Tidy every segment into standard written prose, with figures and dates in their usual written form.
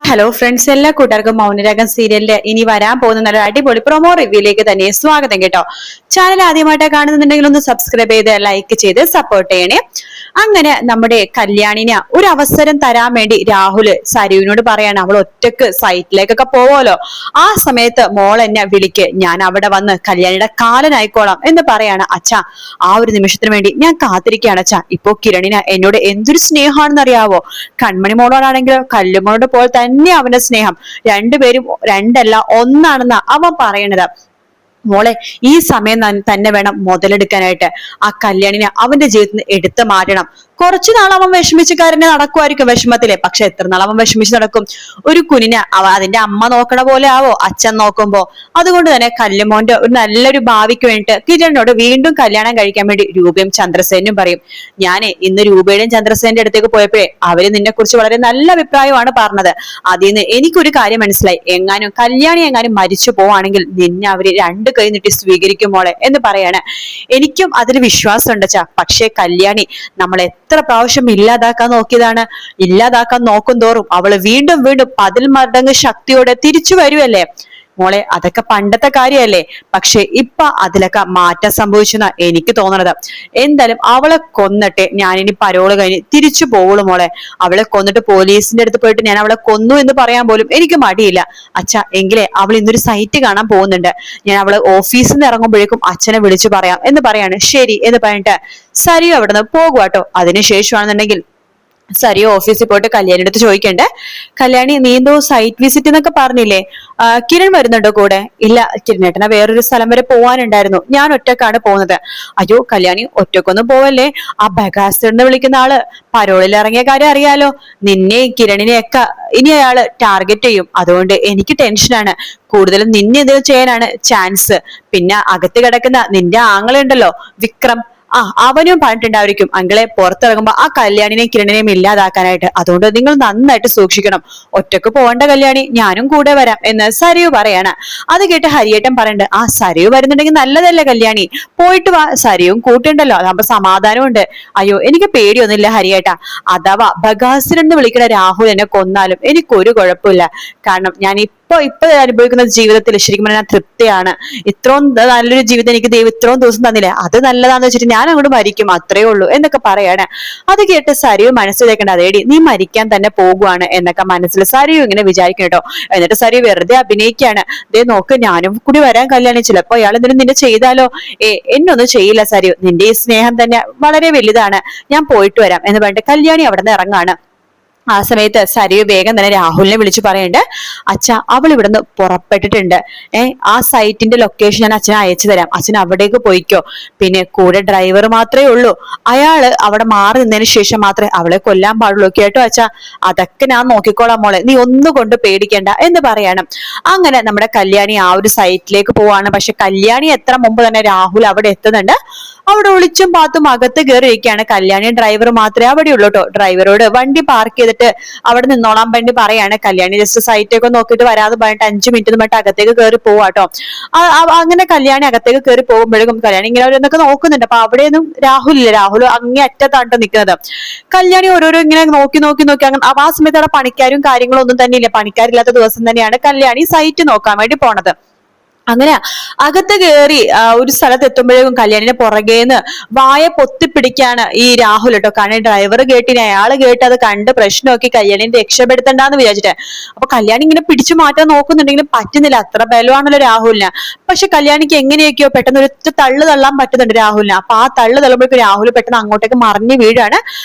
Hello friends, എല്ലാ കൂട്ടുകാർക്കും മൗനരാഗം സീരിയലിന്റെ ഇനി വരാൻ പോകുന്ന നല്ല അടിപൊളി പ്രൊമോ റിവ്യൂലേക്ക് തന്നെ സ്വാഗതം കേട്ടോ. ചാനൽ ആദ്യമായിട്ട് കാണുന്നുണ്ടെങ്കിൽ ഒന്ന് സബ്സ്ക്രൈബ് ചെയ്ത് ലൈക്ക് ചെയ്ത് സപ്പോർട്ട് ചെയ്യണേ. അങ്ങനെ നമ്മുടെ കല്യാണിന് ഒരു അവസരം തരാൻ വേണ്ടി രാഹുൽ സരുവിനോട് പറയാണ്, അവൾ ഒറ്റക്ക് സൈറ്റിലേക്കൊക്കെ പോവാലോ, ആ സമയത്ത് മോൾ എന്നെ വിളിക്ക്, ഞാൻ അവിടെ വന്ന് കല്യാണിയുടെ കാലനായിക്കോളാം എന്ന് പറയാണ്. അച്ഛാ, ആ ഒരു നിമിഷത്തിന് വേണ്ടി ഞാൻ കാത്തിരിക്കുകയാണ് അച്ഛാ. ഇപ്പോ കിരണിന് എന്നോട് എന്തൊരു സ്നേഹമാണെന്ന് അറിയാവോ. കൺമണി മോളോടാണെങ്കിലും കല്ലുമോളോട് പോലെ തന്നെ അവന്റെ സ്നേഹം. രണ്ടുപേരും രണ്ടല്ല ഒന്നാണെന്ന് അവൻ പറയണത്. മോളെ, ഈ സമയം തന്നെ വേണം മുതലെടുക്കാനായിട്ട്. ആ കല്യാണിനെ അവന്റെ ജീവിതത്തിൽ നിന്ന് എടുത്തു മാറ്റണം. കുറച്ചു നാൾ അവൻ വിഷമിച്ച് കരഞ്ഞ് നടക്കുമായിരിക്കും വിഷമത്തില്, പക്ഷെ എത്ര നാൾ അവൻ വിഷമിച്ച് നടക്കും? ഒരു കുഞ്ഞിനെ അതിന്റെ അമ്മ നോക്കണ പോലെ ആവോ അച്ഛൻ നോക്കുമ്പോ? അതുകൊണ്ട് തന്നെ കല്ലുമോന്റെ ഒരു നല്ലൊരു ഭാവിക്ക് വേണ്ടിട്ട് കിരണിനോട് വീണ്ടും കല്യാണം കഴിക്കാൻ വേണ്ടി രൂപയും ചന്ദ്രസേനും പറയും. ഞാനേ ഇന്ന് രൂപയുടെയും ചന്ദ്രസേന്റെ അടുത്തേക്ക് പോയപ്പോഴേ അവര് നിന്നെ കുറിച്ച് വളരെ നല്ല അഭിപ്രായമാണ് പറഞ്ഞത്. അതിൽ നിന്ന് എനിക്കൊരു കാര്യം മനസ്സിലായി, കല്യാണി എങ്ങാനും മരിച്ചു പോവാണെങ്കിൽ നിന്നെ അവര് രണ്ട് കൈ നീട്ടി സ്വീകരിക്കും മോളെ എന്ന് പറയാണ്. എനിക്കും അതിൽ വിശ്വാസം ഉണ്ട് ചാ. പക്ഷേ കല്യാണി നമ്മൾ എത്ര പ്രാവശ്യം ഇല്ലാതാക്കാൻ നോക്കിയതാണ്. ഇല്ലാതാക്കാൻ നോക്കും തോറും അവള് വീണ്ടും വീണ്ടും 10 മടങ്ങ് ശക്തിയോടെ തിരിച്ചു വരുമല്ലേ മോളെ. അതൊക്കെ പണ്ടത്തെ കാര്യമല്ലേ, പക്ഷെ ഇപ്പൊ അതിലൊക്കെ മാറ്റം സംഭവിച്ചെന്നാ എനിക്ക് തോന്നണത്. എന്തായാലും അവളെ കൊന്നിട്ട് ഞാനിനി പരോള് കഴിഞ്ഞ് തിരിച്ചു പോവുള്ളൂ മോളെ. അവളെ കൊന്നിട്ട് പോലീസിന്റെ അടുത്ത് പോയിട്ട് ഞാൻ അവളെ കൊന്നു എന്ന് പറയാൻ പോലും എനിക്ക് മടിയില്ല അച്ഛാ. എങ്കിലേ അവൾ ഇന്നൊരു സൈറ്റ് കാണാൻ പോകുന്നുണ്ട്, ഞാൻ അവള് ഓഫീസിൽ നിന്ന് ഇറങ്ങുമ്പോഴേക്കും അച്ഛനെ വിളിച്ചു പറയാം എന്ന് പറയാണ്. ശരി എന്ന് പറഞ്ഞിട്ട് സരിയു അവിടെ നിന്ന് പോകുവാട്ടോ. അതിനുശേഷമാണെന്നുണ്ടെങ്കിൽ സരിയോ ഓഫീസിൽ പോയിട്ട് കല്യാണി അടുത്ത് ചോദിക്കണ്ടേ, കല്യാണി നീ എന്തോ സൈറ്റ് വിസിറ്റ് എന്നൊക്കെ പറഞ്ഞില്ലേ, കിരൺ വരുന്നുണ്ടോ കൂടെ? ഇല്ല, കിരണേട്ടന വേറൊരു സ്ഥലം വരെ പോവാനുണ്ടായിരുന്നു, ഞാൻ ഒറ്റക്കാണ് പോകുന്നത്. അയ്യോ കല്യാണി, ഒറ്റക്കൊന്നും പോവല്ലേ, ആ ബഗാസ്റ്ററിന് വിളിക്കുന്ന ആള് പരോളിൽ ഇറങ്ങിയ കാര്യം അറിയാലോ. നിന്നെ കിരണിനെയൊക്കെ ഇനി അയാള് ടാർഗറ്റ് ചെയ്യും, അതുകൊണ്ട് എനിക്ക് ടെൻഷനാണ്. കൂടുതലും നിന്നെ എന്തെങ്കിലും ചെയ്യാനാണ് ചാൻസ്. പിന്നെ അകത്ത് കിടക്കുന്ന നിന്റെ ആങ്ങളുണ്ടല്ലോ വിക്രം, അവനും പറഞ്ഞിട്ടുണ്ടായിരിക്കും അങ്കിളെ പുറത്തിറങ്ങുമ്പോ ആ കല്യാണിനെയും കിരണിനെയും ഇല്ലാതാക്കാനായിട്ട്. അതുകൊണ്ട് നിങ്ങൾ നന്നായിട്ട് സൂക്ഷിക്കണം. ഒറ്റക്ക് പോകേണ്ട കല്യാണി, ഞാനും കൂടെ വരാം എന്ന് സരിയു പറയാണ്. അത് കേട്ട് ഹരിയേട്ടൻ പറയണ്ട്, ആ സരിയു വരുന്നുണ്ടെങ്കിൽ നല്ലതല്ലേ കല്യാണി, പോയിട്ട് വാ, സരിയും കൂട്ടുണ്ടല്ലോ, അതാകുമ്പോ സമാധാനം ഉണ്ട്. അയ്യോ എനിക്ക് പേടിയൊന്നുമില്ല ഹരിയേട്ടാ, അഥവാ ബഗാസുരൻ എന്ന് വിളിക്കുന്ന രാഹുൽ എന്നെ കൊന്നാലും എനിക്കൊരു കുഴപ്പമില്ല. കാരണം ഞാൻ ഇപ്പൊ അനുഭവിക്കുന്ന ജീവിതത്തിൽ ശരിക്കും പറഞ്ഞാൽ തൃപ്തിയാണ്. ഇത്രയും നല്ലൊരു ജീവിതം എനിക്ക് ദൈവം ഇത്രയും ദിവസം തന്നില്ലേ, അത് നല്ലതാന്ന് വെച്ചിട്ട് ഞാൻ അങ്ങോട്ട് മരിക്കും, അത്രേ ഉള്ളൂ എന്നൊക്കെ പറയാണ്. അത് കേട്ട് സരിയു മനസ്സിലാക്കേണ്ട, അതേടി നീ മരിക്കാൻ തന്നെ പോകുവാണ് എന്നൊക്കെ മനസ്സിൽ സരിയു ഇങ്ങനെ വിചാരിക്കും കേട്ടോ. എന്നിട്ട് സരിയു വെറുതെ അഭിനയിക്കാണ്. ദേ നോക്ക്, ഞാനും കൂടി വരാൻ കല്യാണി, ചിലപ്പോ അയാൾ എന്തിനും നിന്നെ ചെയ്താലോ. എന്നൊന്നും ചെയ്യില്ല സരിയു, നിന്റെ ഈ സ്നേഹം തന്നെ വളരെ വലുതാണ്, ഞാൻ പോയിട്ട് വരാം എന്ന് പറഞ്ഞിട്ട് കല്യാണി അവിടെ നിന്ന് ഇറങ്ങാണ്. ആ സമയത്ത് സരിയു വേഗം തന്നെ രാഹുലിനെ വിളിച്ചു പറയുന്നുണ്ട്, അച്ഛ അവൾ ഇവിടുന്ന് പുറപ്പെട്ടിട്ടുണ്ട്, ആ സൈറ്റിന്റെ ലൊക്കേഷൻ ഞാൻ അച്ഛനെ അയച്ചു തരാം, അച്ഛൻ അവിടേക്ക് പോയിക്കോ. പിന്നെ കൂടെ ഡ്രൈവർ മാത്രമേ ഉള്ളൂ, അയാള് അവിടെ മാറി നിന്നതിന് ശേഷം മാത്രമേ അവളെ കൊല്ലാൻ പാടുള്ളൂ കേട്ടോ അച്ഛ. അതൊക്കെ ഞാൻ നോക്കിക്കോളാം മോളെ, നീ ഒന്നുകൊണ്ട് പേടിക്കണ്ട എന്ന് പറയണം. അങ്ങനെ നമ്മുടെ കല്യാണി ആ ഒരു സൈറ്റിലേക്ക് പോവാണ്. പക്ഷെ കല്യാണി എത്ര മുമ്പ് തന്നെ രാഹുൽ അവിടെ എത്തുന്നുണ്ട്. അവിടെ ഒളിച്ചും പാത്തും അകത്ത് കയറിയിരിക്കുകയാണ്. കല്യാണി ഡ്രൈവർ മാത്രമേ അവിടെ ഉള്ളൂ കേട്ടോ. ഡ്രൈവറോട് വണ്ടി പാർക്ക് ചെയ്തിട്ട് അവിടെ നിന്നോളാൻ വേണ്ടി പറയാണ്. കല്യാണി ജസ്റ്റ് സൈറ്റൊക്കെ നോക്കിയിട്ട് വരാതെ പറഞ്ഞിട്ട് 5 മിനിറ്റ് പറഞ്ഞിട്ട് അകത്തേക്ക് കയറി പോവാട്ടോ. അങ്ങനെ കല്യാണി അകത്തേക്ക് കയറി പോകുമ്പോഴേക്കും കല്യാണി ഇങ്ങനെ ഓരോന്നൊക്കെ നോക്കുന്നുണ്ട്. അപ്പൊ അവിടെയൊന്നും രാഹുൽ ഇല്ല, രാഹുൽ അങ്ങേ അറ്റത്താണ് നിൽക്കുന്നത്. കല്യാണി ഓരോരോ ഇങ്ങനെ നോക്കി അങ്ങനെ ആ സമയത്ത് അവിടെ പണിക്കാരും കാര്യങ്ങളും ഒന്നും തന്നെ ഇല്ല. പണിക്കാരില്ലാത്ത ദിവസം തന്നെയാണ് കല്യാണി സൈറ്റ് നോക്കാൻ വേണ്ടി പോണത്. അങ്ങനെ അകത്ത് കയറി ഒരു സ്ഥലത്ത് എത്തുമ്പോഴേക്കും കല്യാണിനെ പുറകേന്ന് വായ പൊത്തിപ്പിടിക്കാണ് ഈ രാഹുൽ കേട്ടോ. കാരണം ഡ്രൈവർ കേട്ടിന്, അയാള് കേട്ട് അത് കണ്ട് പ്രശ്നമൊക്കെ കല്യാണിനെ രക്ഷപ്പെടുത്തണ്ടെന്ന് വിചാരിച്ചിട്ട്. അപ്പൊ കല്യാണി ഇങ്ങനെ പിടിച്ചു മാറ്റാൻ നോക്കുന്നുണ്ടെങ്കിലും പറ്റുന്നില്ല, അത്ര ബലമാണല്ലോ രാഹുലിന്. പക്ഷെ കല്യാണിക്ക് എങ്ങനെയൊക്കെയോ പെട്ടെന്ന് ഒരു തള്ളു തള്ളാൻ പറ്റുന്നുണ്ട് രാഹുലിന്. അപ്പൊ ആ തള്ളു തള്ളുമ്പോഴേക്കും രാഹുൽ പെട്ടെന്ന് അങ്ങോട്ടേക്ക് മറിഞ്ഞു വീഴാണ്.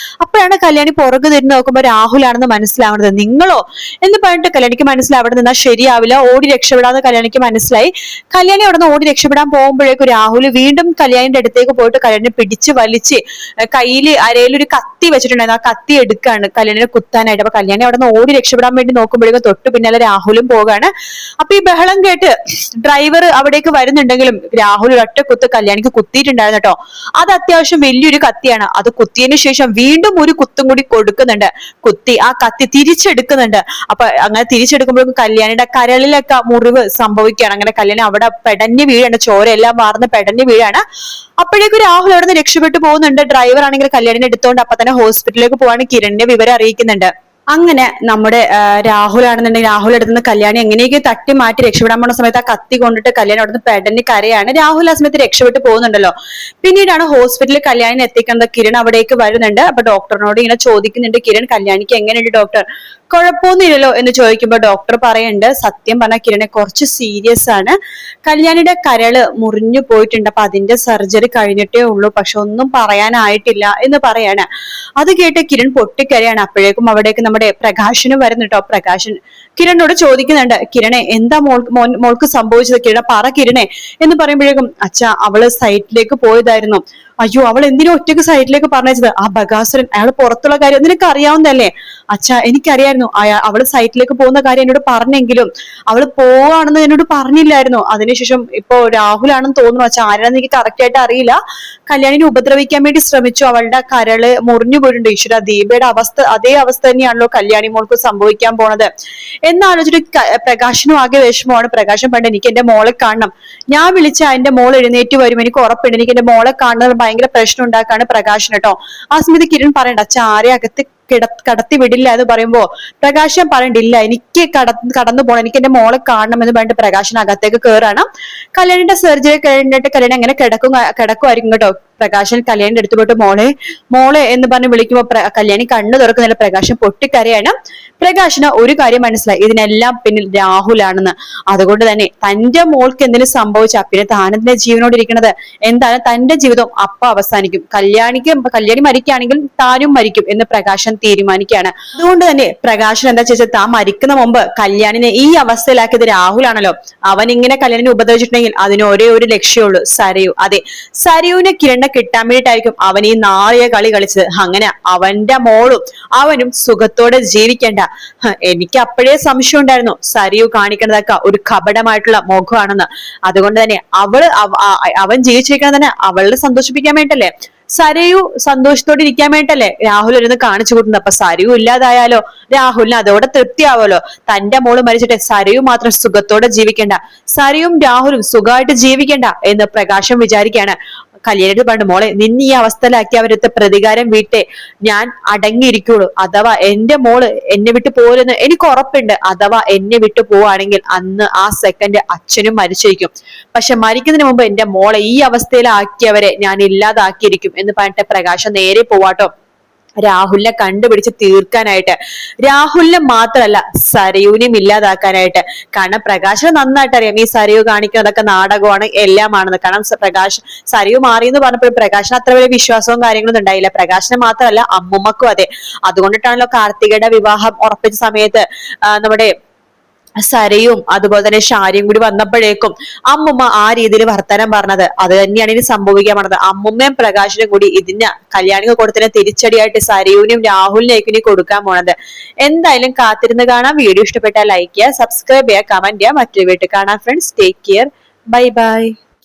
അപ്പോഴാണ് കല്യാണി പുറകു തിരിഞ്ഞ് നോക്കുമ്പോൾ രാഹുലാണെന്ന് മനസ്സിലാവുന്നത്. നിങ്ങളോ എന്ന് പറഞ്ഞിട്ട് കല്യാണിക്ക് മനസ്സിലായി അവിടെ നിന്നാൽ ശരിയാവില്ല, ഓടി രക്ഷപ്പെടാന്ന് കല്യാണിക്ക് മനസ്സിലായി. കല്യാണി അവിടെ നിന്ന് ഓടി രക്ഷപ്പെടാൻ പോകുമ്പോഴേക്കും രാഹുൽ വീണ്ടും കല്യാണിന്റെ അടുത്തേക്ക് പോയിട്ട് കല്യാണിനെ പിടിച്ച് വലിച്ച് കയ്യിൽ അരയിലൊരു കത്തി വെച്ചിട്ടുണ്ടായിരുന്നു, ആ കത്തി എടുക്കാണ് കല്യാണിനെ കുത്താനായിട്ട്. അപ്പൊ കല്യാണി അവിടെ നിന്ന് ഓടി രക്ഷപ്പെടാൻ വേണ്ടി നോക്കുമ്പോഴേക്കും തൊട്ടു പിന്നാലെ രാഹുലും പോകാണ്. അപ്പൊ ഈ ബഹളം കേട്ട് ഡ്രൈവർ അവിടേക്ക് വരുന്നുണ്ടെങ്കിലും രാഹുൽ ഒറ്റ കുത്ത് കല്യാണിക്ക് കുത്തിയിട്ടുണ്ടായിരുന്നു കേട്ടോ. അത് അത്യാവശ്യം വലിയൊരു കത്തിയാണ്. അത് കുത്തിയതിനു ശേഷം വീണ്ടും ഒരു കുത്തും കൂടി കൊടുക്കുന്നുണ്ട്. കുത്തി ആ കത്തി തിരിച്ചെടുക്കുന്നുണ്ട്. അപ്പൊ അങ്ങനെ തിരിച്ചെടുക്കുമ്പോഴേക്കും കല്യാണിയുടെ കരളിലൊക്കെ മുറിവ് സംഭവിക്കുകയാണ്. അങ്ങനെ കല്യാണി അവിടെ പെടഞ്ഞു വീഴാണ്, ചോര എല്ലാം വാർന്ന് പെടഞ്ഞു വീഴാണ്. അപ്പോഴേക്കും രാഹുൽ അവിടെ രക്ഷപ്പെട്ടു പോകുന്നുണ്ട്. ഡ്രൈവർ ആണെങ്കിൽ കല്യാണിനെ എടുത്തോണ്ട് അപ്പൊ തന്നെ ഹോസ്പിറ്റലിലേക്ക് പോവാണ്, കിരണിനെ വിവരം അറിയിക്കുന്നുണ്ട്. അങ്ങനെ നമ്മുടെ രാഹുലാണെന്നുണ്ടെങ്കിൽ രാഹുൽ അടുത്തുനിന്ന് കല്യാണി എങ്ങനെയൊക്കെ തട്ടി മാറ്റി രക്ഷപ്പെടാൻ പോണ സമയത്ത് ആ കത്തി കൊണ്ടിട്ട് കല്യാണി അവിടുന്ന് പെടഞ്ഞ് കരയാണ്. രാഹുൽ ആ സമയത്ത് രക്ഷപ്പെട്ട് പോകുന്നുണ്ടല്ലോ. പിന്നീടാണ് ഹോസ്പിറ്റലിൽ കല്യാണിനെ എത്തിക്കുന്നത്. കിരൺ അവിടേക്ക് വരുന്നുണ്ട്. അപ്പൊ ഡോക്ടറിനോട് ഇങ്ങനെ ചോദിക്കുന്നുണ്ട്, കിരൺ കല്യാണിക്ക് എങ്ങനെയുണ്ട് ഡോക്ടർ, കുഴപ്പമൊന്നുമില്ലല്ലോ എന്ന് ചോദിക്കുമ്പോൾ ഡോക്ടർ പറയുന്നുണ്ട്, സത്യം പറഞ്ഞ കിരണെ കുറച്ച് സീരിയസ് ആണ്, കല്യാണിയുടെ കരള് മുറിഞ്ഞു പോയിട്ടുണ്ട്, അപ്പൊ അതിന്റെ സർജറി കഴിഞ്ഞിട്ടേ ഉള്ളൂ, പക്ഷെ ഒന്നും പറയാനായിട്ടില്ല എന്ന് പറയാണ്. അത് കേട്ട് കിരൺ പൊട്ടിക്കരയാണ്. അപ്പോഴേക്കും അവിടേക്ക് നമ്മുടെ പ്രകാശന് വരുന്നു കേട്ടോ. പ്രകാശൻ കിരണിനോട് ചോദിക്കുന്നുണ്ട്, കിരണെ എന്താ മോൾക്ക് സംഭവിച്ചത്, കിരണ പറ കിരണെ എന്ന് പറയുമ്പോഴേക്കും, അച്ഛാ അവള് സൈറ്റിലേക്ക് പോയതായിരുന്നു. അയ്യോ അവൾ എന്തിനാ ഒറ്റയ്ക്ക് സൈറ്റിലേക്ക് പറഞ്ഞത്, ആ ബഗാസുരൻ അയാൾ പുറത്തുള്ള കാര്യം നിനക്ക് അറിയാവുന്നതല്ലേ. അച്ഛാ എനിക്കറിയായിരുന്നു അവള് സൈറ്റിലേക്ക് പോകുന്ന കാര്യം എന്നോട് പറഞ്ഞെങ്കിലും അവള് പോവാണെന്ന് എന്നോട് പറഞ്ഞില്ലായിരുന്നു. അതിനുശേഷം ഇപ്പൊ രാഹുലാണെന്ന് തോന്നുന്നു അച്ഛാ, ആരാണെന്ന് എനിക്ക് കറക്റ്റ് ആയിട്ട് അറിയില്ല, കല്യാണിനെ ഉപദ്രവിക്കാൻ വേണ്ടി ശ്രമിച്ചു, അവളുടെ കരള് മുറിഞ്ഞു പോയിട്ടുണ്ട്. ഈശ്വര, ദീപയുടെ അവസ്ഥ അതേ അവസ്ഥ തന്നെയാണല്ലോ കല്യാണി മോൾക്ക് സംഭവിക്കാൻ പോണത് എന്നാലോചിച്ചിട്ട് പ്രകാശനും ആകെ വിഷമമാണ്. പ്രകാശം പണ്ട് എനിക്ക് എന്റെ മോളെ കാണണം, ഞാൻ വിളിച്ച എന്റെ മോൾ എഴുന്നേറ്റ് വരും, എനിക്ക് ഉറപ്പുണ്ട്, എനിക്ക് എന്റെ മോളെ കാണുന്നത് ഭയങ്കര പ്രശ്നം ഉണ്ടാക്കാണ് പ്രകാശൻ കേട്ടോ. ആ സമയത്ത് കിരൺ പറയണ്ട, അച്ഛാ ആരെ അകത്ത് കടത്തി വിടില്ല എന്ന് പറയുമ്പോ പ്രകാശൻ പറയണ്ടില്ല, എനിക്ക് കടന്നു പോകണം, എനിക്ക് എന്റെ മോളെ കാണണം എന്ന് പറഞ്ഞിട്ട് പ്രകാശൻ അകത്തേക്ക് കയറാണ്. കല്യാണിന്റെ സർജറി കഴിഞ്ഞിട്ട് കല്യാണി അങ്ങനെ കിടക്കുമായിരിക്കും കേട്ടോ. പ്രകാശൻ കല്യാണിന്റെ അടുത്ത് പോയിട്ട് മോളെ മോളെ എന്ന് പറഞ്ഞ് വിളിക്കുമ്പോ കല്യാണി കണ്ണു തുറക്കുന്നില്ല. പ്രകാശൻ പൊട്ടിക്കരയാണ്. പ്രകാശന് ഒരു കാര്യം മനസ്സിലായി, ഇതിനെല്ലാം പിന്നിൽ രാഹുലാണെന്ന്. അതുകൊണ്ട് തന്നെ തന്റെ മോൾക്ക് എന്തെങ്കിലും സംഭവിച്ചാൽ പിന്നെ താനെന്തിനാ ജീവനോട് ഇരിക്കുന്നത്, എന്തായാലും തന്റെ ജീവിതം അപ്പ അവസാനിക്കും, കല്യാണി മരിക്കുകയാണെങ്കിൽ താനും മരിക്കും എന്ന് പ്രകാശൻ തീരുമാനിക്കുകയാണ്. അതുകൊണ്ട് തന്നെ പ്രകാശൻ എന്താ ചോദിച്ചാൽ, താൻ മരിക്കുന്ന മുമ്പ് കല്യാണിനെ ഈ അവസ്ഥയിലാക്കിയത് രാഹുലാണല്ലോ, അവൻ ഇങ്ങനെ കല്യാണിനെ ഉപദ്രവിച്ചിട്ടുണ്ടെങ്കിൽ അതിന് ഒരേ ഒരു ലക്ഷ്യമുള്ളൂ, സരയു. അതെ, സരയുവിനെ കിരണിനെ കിട്ടാൻ വേണ്ടിയിട്ടായിരിക്കും അവൻ ഈ നാറിയ കളി കളിച്ചത്. അങ്ങനെ അവന്റെ മോളും അവനും സുഖത്തോടെ ജീവിക്കേണ്ട. എനിക്ക് അപ്പോഴേ സംശയം ഉണ്ടായിരുന്നു സരയു കാണിക്കുന്നതൊക്കെ ഒരു കപടമായിട്ടുള്ള മുഖമാണെന്ന്. അതുകൊണ്ട് തന്നെ അവൻ ജീവിച്ചിരിക്കുന്നത് തന്നെ അവളെ സന്തോഷിപ്പിക്കാൻ വേണ്ടിട്ടല്ലേ, സരയു സന്തോഷത്തോടെ ഇരിക്കാൻ വേണ്ടിട്ടല്ലേ രാഹുൽ ഇരുന്ന് കാണിച്ചു കൂട്ടുന്നത്. അപ്പൊ സരയു ഇല്ലാതായാലോ രാഹുലിന് അതോടെ തൃപ്തിയാവല്ലോ. തന്റെ മോള് മരിച്ചിട്ട് സരയു മാത്രം സുഖത്തോടെ ജീവിക്കണ്ട, സരയും രാഹുലും സുഖമായിട്ട് ജീവിക്കണ്ട എന്ന് പ്രകാശം വിചാരിക്കുകയാണ്. കല്യാണിട്ട് പറഞ്ഞു, മോളെ നിന്നെ ഈ അവസ്ഥയിലാക്കി അവരത്തെ പ്രതികാരം വീട്ടെ ഞാൻ അടങ്ങിയിരിക്കുള്ളൂ, അഥവാ എന്റെ മോള് എന്നെ വിട്ടു പോരെന്ന് എനിക്ക് ഉറപ്പുണ്ട്, അഥവാ എന്നെ വിട്ടു പോവാണെങ്കിൽ അന്ന് ആ സെക്കൻഡ് അച്ഛനും മരിച്ചിരിക്കും, പക്ഷെ മരിക്കുന്നതിന് മുമ്പ് എന്റെ മോളെ ഈ അവസ്ഥയിലാക്കിയവരെ ഞാൻ ഇല്ലാതാക്കിയിരിക്കും എന്ന് പറഞ്ഞിട്ട് പ്രകാശം നേരെ പോവാട്ടോ രാഹുലിനെ കണ്ടുപിടിച്ച് തീർക്കാനായിട്ട്. രാഹുലിനെ മാത്രമല്ല സരയുവിനെയും ഇല്ലാതാക്കാനായിട്ട്. കാരണം പ്രകാശിന് നന്നായിട്ട് അറിയാം ഈ സരയു കാണിക്കുന്നതൊക്കെ നാടകമാണ്, എല്ലാമാണെന്ന്. കാരണം സരയു മാറി എന്ന് പറഞ്ഞപ്പോഴും പ്രകാശിന് അത്ര വലിയ വിശ്വാസവും കാര്യങ്ങളൊന്നും ഉണ്ടായില്ല. പ്രകാശിന് മാത്രമല്ല അമ്മുമ്മക്കും അതെ. അതുകൊണ്ടിട്ടാണല്ലോ കാർത്തികയുടെ വിവാഹം ഉറപ്പിച്ച സമയത്ത് നമ്മുടെ സരയും അതുപോലെ തന്നെ ഷാരിയും കൂടി വന്നപ്പോഴേക്കും അമ്മുമ്മ ആ രീതിയിൽ വർത്തമാനം പറഞ്ഞത്. അത് തന്നെയാണ് ഇനി സംഭവിക്കാൻ പറഞ്ഞത്. അമ്മുമ്മയും പ്രകാശിനും കൂടി ഇതിന് കല്യാണിക്ക് കൊടുത്തതിന് തിരിച്ചടിയായിട്ട് സരയുവിനും രാഹുലിനേക്കും ഇനി കൊടുക്കാൻ പോണത്. എന്തായാലും കാത്തിരുന്ന് കാണാം. വീഡിയോ ഇഷ്ടപ്പെട്ടാൽ ലൈക്ക് ചെയ്യുക, സബ്സ്ക്രൈബ് ചെയ്യുക, കമന്റ് ചെയ്യുക. മറ്റൊരു വീട്ടിൽ കാണാം friends. Take care, bye bye.